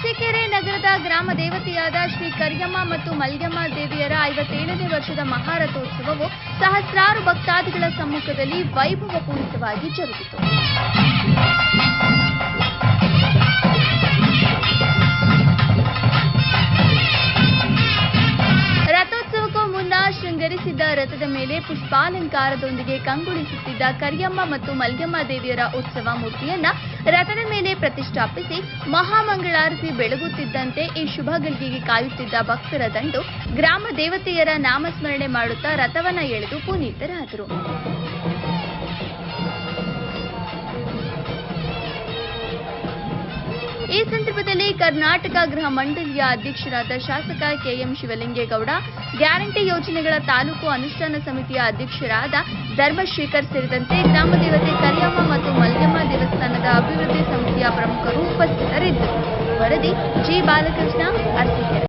ಅರಸೀಕೆರೆ ನಗರದ ಗ್ರಾಮ ದೇವತೆಯಾದ ಶ್ರೀ ಕರಿಯಮ್ಮ ಮತ್ತು ಮಲ್ಯಮ್ಮ ದೇವಿಯರ 57ನೇ ವರ್ಷದ ಮಹಾರಥೋತ್ಸವವು ಸಹಸ್ರಾರು ಭಕ್ತಾದಿಗಳ ಸಮ್ಮುಖದಲ್ಲಿ ವೈಭವಪೂರಿತವಾಗಿ ಜರುಗಿತು. ರಥೋತ್ಸವಕ್ಕೂ ಮುನ್ನ ಶೃಂಗರಿಸಿದ್ದ ರಥದ ಮೇಲೆ ಪುಷ್ಪಾಲಂಕಾರದೊಂದಿಗೆ ಕಂಗೊಳಿಸುತ್ತಿದ್ದ ಕರಿಯಮ್ಮ ಮತ್ತು ಮಲ್ಯಮ್ಮ ದೇವಿಯರ ಉತ್ಸವ ಮೂರ್ತಿಯನ್ನ ರಥದ ಮೇಲೆ ಪ್ರತಿಷ್ಠಾಪಿಸಿ ಮಹಾಮಂಗಳಾರತಿ ಬೆಳಗುತ್ತಿದ್ದಂತೆ ಈ ಶುಭ ಗಳಿಗೆಗೆ ಕಾಯುತ್ತಿದ್ದ ಭಕ್ತರ ದಂಡು ಗ್ರಾಮ ದೇವತೆಯರ ನಾಮಸ್ಮರಣೆ ಮಾಡುತ್ತಾ ರಥವನ್ನ ಎಳೆದು ಪುನೀತರಾದರು. ಈ ಸಂದರ್ಭದಲ್ಲಿ ಕರ್ನಾಟಕ ಗೃಹ ಮಂಡಳಿಯ ಅಧ್ಯಕ್ಷರಾದ ಶಾಸಕ ಕೆಎಂ ಶಿವಲಿಂಗೇಗೌಡ, ಗ್ಯಾರಂಟಿ ಯೋಜನೆಗಳ ತಾಲೂಕು ಅನುಷ್ಠಾನ ಸಮಿತಿಯ ಅಧ್ಯಕ್ಷರಾದ ಧರ್ಮಶೇಖರ್ ಸೇರಿದಂತೆ ಗ್ರಾಮ ದೇವತೆ ಕರಿಯಮ್ಮ ಮತ್ತು ಮಲ್ಯಮ್ಮ ದೇವಸ್ಥಾನದ ಅಭಿವೃದ್ಧಿ ಸಮಿತಿಯ ಪ್ರಮುಖರು ಉಪಸ್ಥಿತರಿದ್ದರು. ವರದಿ ಜಿ ಬಾಲಕೃಷ್ಣ, ಅರಸೀಕೆರೆ.